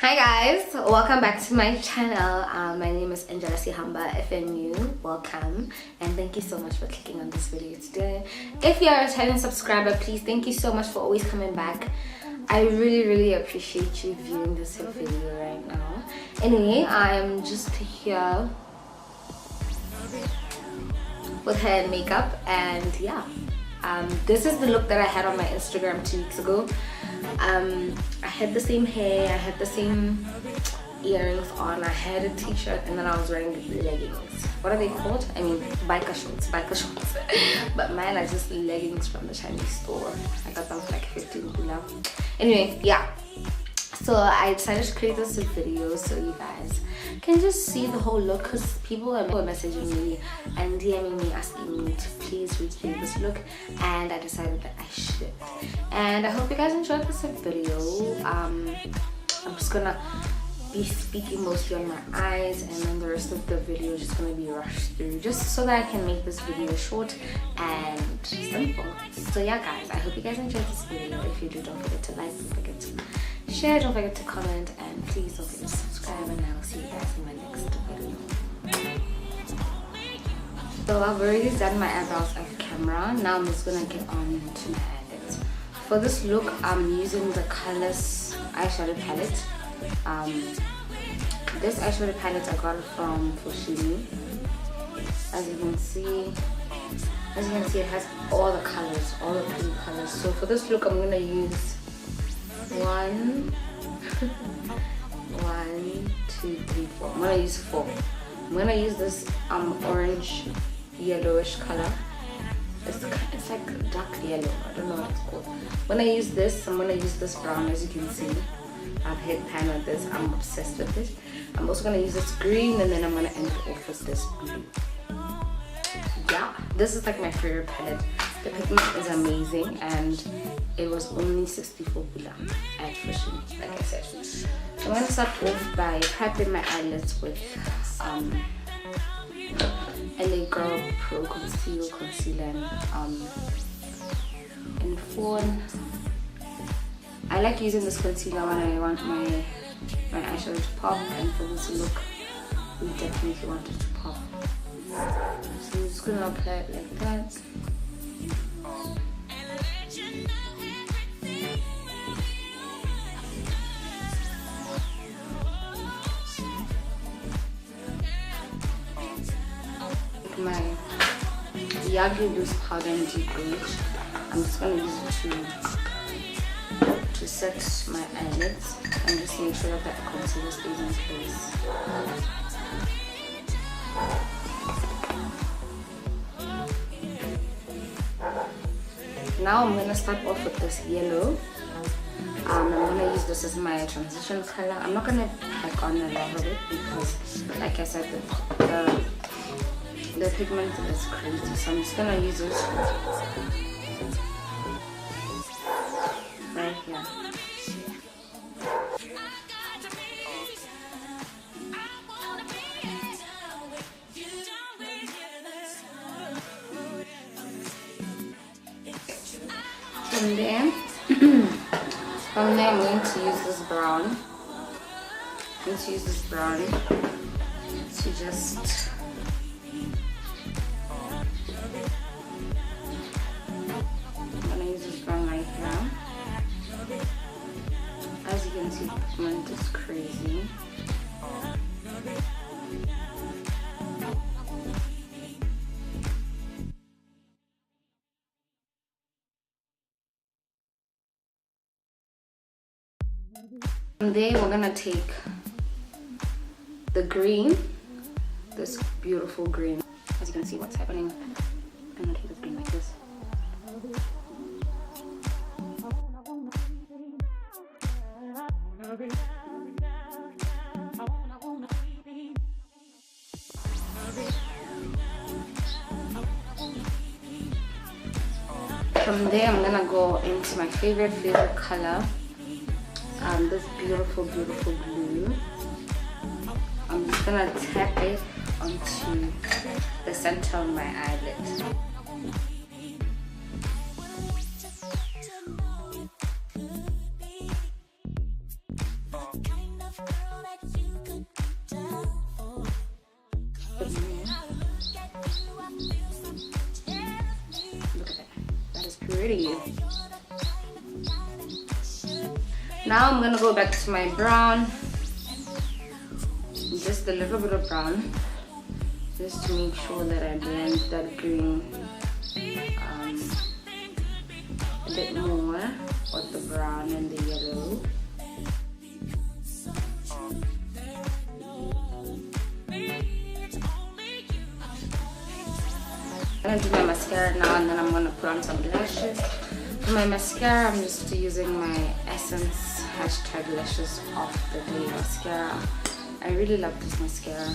Hi guys, welcome back to my channel. My name is Angela Sihamba. If you're new, welcome and thank you so much for clicking on this video today. If you're a returning subscriber, please thank you so much for always coming back. I really appreciate you viewing this video right now. Anyway, I'm just here with hair and makeup, and yeah, this is the look that I had on my Instagram 2 weeks ago. I had the same hair, I had the same earrings on, I had a t-shirt, and then I was wearing leggings. What are they called? I mean biker shorts. But mine are just leggings from the Chinese store. I got them for like 15 pula. Anyway, yeah, so I decided to create this video so you guys can just see the whole look, because people are messaging me and DMing me asking me to please recreate this look, and I decided that I should. And I hope you guys enjoyed this video. I'm just gonna be speaking mostly on my eyes, and then the rest of the video is just gonna be rushed through, just so that I can make this video short and simple. So yeah guys, I hope you guys enjoyed this video. If you do, don't forget to like, don't forget to share, don't forget to comment, and please don't forget to subscribe, and I will see you guys in my next video. So I've already done my eyebrows off camera. Now I'm just gonna get on to my eyelids. For this look, I'm using the Colors eyeshadow palette. This eyeshadow palette I got it from Fushimi. As you can see, it has all the colors, all the pretty colors. So for this look, I'm gonna use one, two, three, four. I'm gonna use four. I'm gonna use this orange yellowish color. It's like dark yellow. I don't know what it's called. When I use this, I'm gonna use this brown. As you can see, I've hit pan with this. I'm obsessed with it. I'm also gonna use this green, and then I'm gonna end it off with this blue. Yeah, this is like my favorite palette. The pigment is amazing, and it was only 64 pula at Fushimi, like I said. So I'm gonna start off by prepping my eyelids with LA Girl Pro Concealer and Fawn. I like using this concealer when I want my eyeshadow to pop, and for this look, we definitely want it to pop. So I'm just gonna apply it like that. My Yagi loose powder and deep rouge. I'm just gonna use it to set my eyelids and just make sure that the concealer stays in place. Now I'm gonna start off with this yellow. I'm gonna use this as my transition color. I'm not gonna pack on a lot of it because, like I said, the pigment is crazy, so I'm just gonna use this right here. From there, I'm going to use this brown. I'm going to use this brown to just as you can see, the pigment is crazy. From there, we're gonna take the green, this beautiful green. As you can see what's happening, I'm gonna take this green like this. From there, I'm gonna go into my favorite color, this beautiful blue. I'm just gonna tap it onto the center of my eyelid. Look at that. That is pretty. Now I'm gonna go back to my brown. Just a little bit of brown. Just to make sure that I blend that green a bit more with the brown and the yellow. I'm gonna do my mascara now, and then I'm gonna put on some lashes. For my mascara, I'm just using my Essence #lashes off the day mascara. I really love this mascara.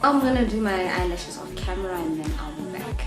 I'm gonna do my eyelashes off camera and then I'll be back.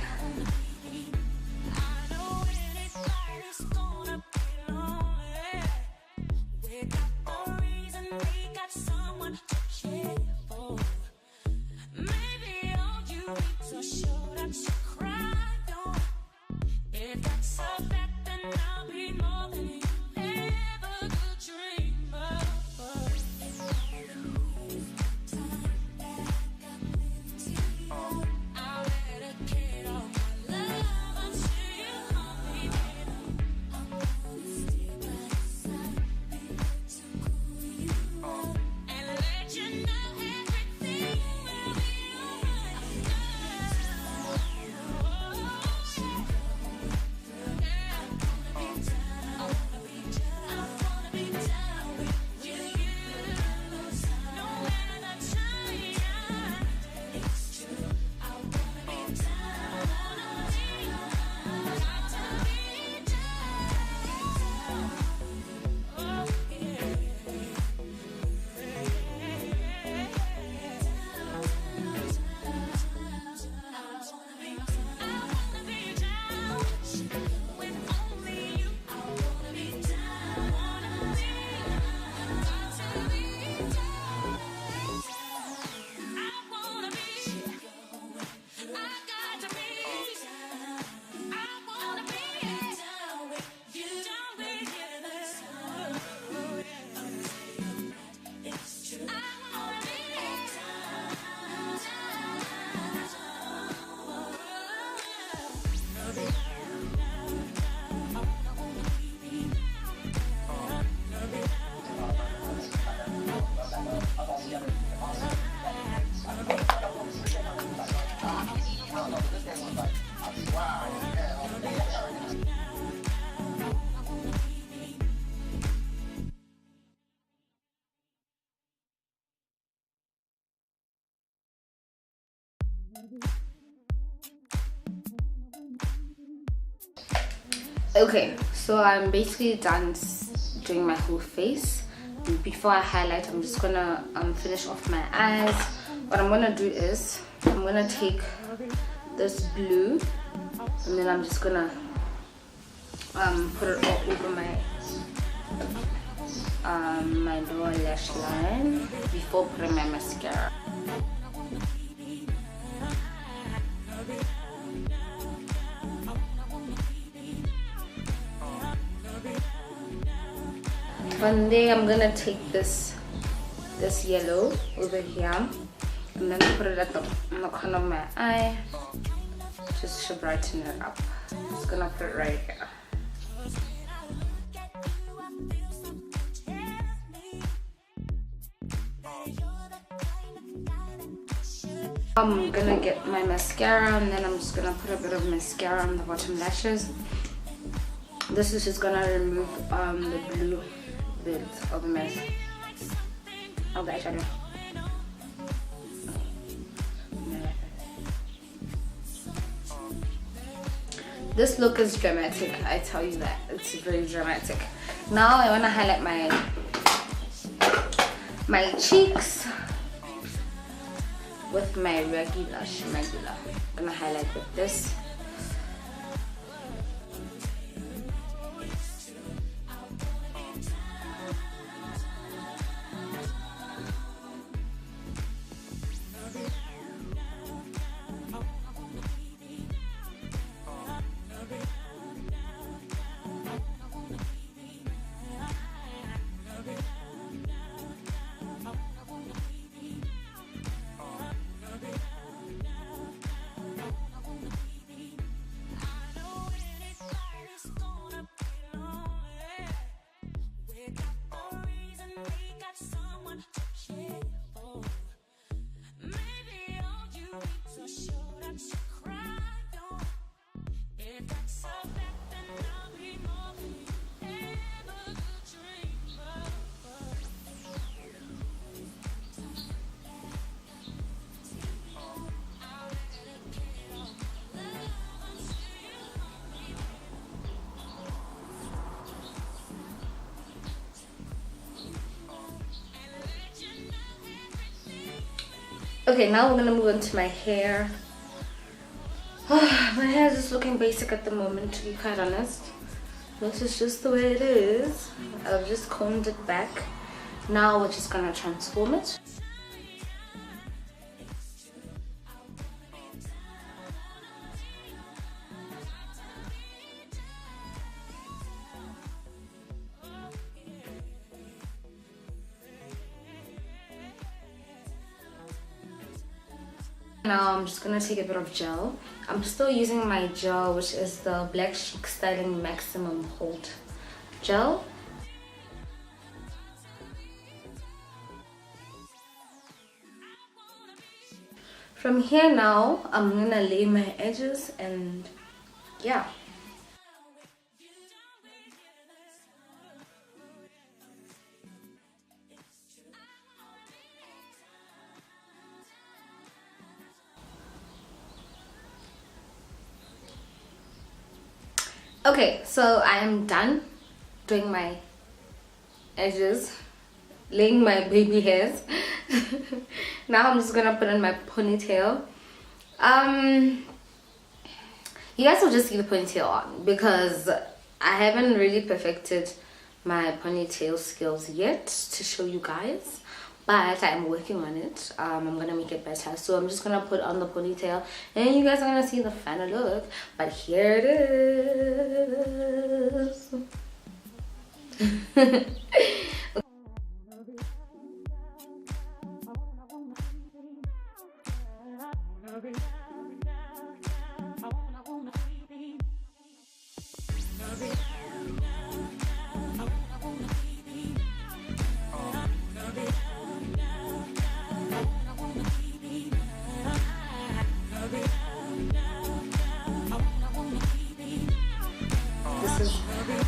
Okay, so I'm basically done doing my whole face. Before I highlight, I'm just gonna finish off my eyes. What I'm gonna do is I'm gonna take this blue and then I'm just gonna put it all over my lower lash line before putting my mascara. From there, I'm gonna take this yellow over here and then put it at in the corner of my eye, just to brighten it up. Just gonna put it right here. I'm gonna get my mascara and then I'm just gonna put a bit of mascara on the bottom lashes. This is just gonna remove the blue bits of the mess of the eyeshadow. This look is dramatic, I tell you that. It's very dramatic. Now I want to highlight my cheeks with my regular. I'm gonna highlight with this. Okay, now we're gonna move on to my hair. My hair is just looking basic at the moment, to be quite honest. This is just the way it is. I've just combed it back. Now we're just gonna transform it. Now I'm just gonna take a bit of gel. I'm still using my gel, which is the Black Chic Styling Maximum Hold Gel. From here now, I'm gonna lay my edges and yeah. Okay, so I am done doing my edges, laying my baby hairs. Now I'm just gonna put in my ponytail. You guys will just see the ponytail on because I haven't really perfected my ponytail skills yet to show you guys, but I'm working on it. I'm gonna make it better, so I'm just gonna put on the ponytail and you guys are gonna see the final look. But here it is.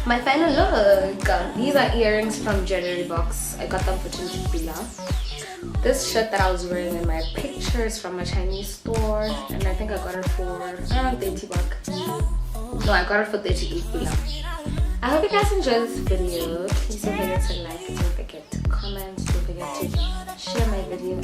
My final look. These are earrings from Jewelry Box. I got them for 20 love. This shirt that I was wearing in my picture is from a Chinese store, and I think I got it for around 30 bucks. No, I got it for 38 love. I hope you guys enjoyed this video. Please don't forget to like, don't forget to comment, don't forget to share my video.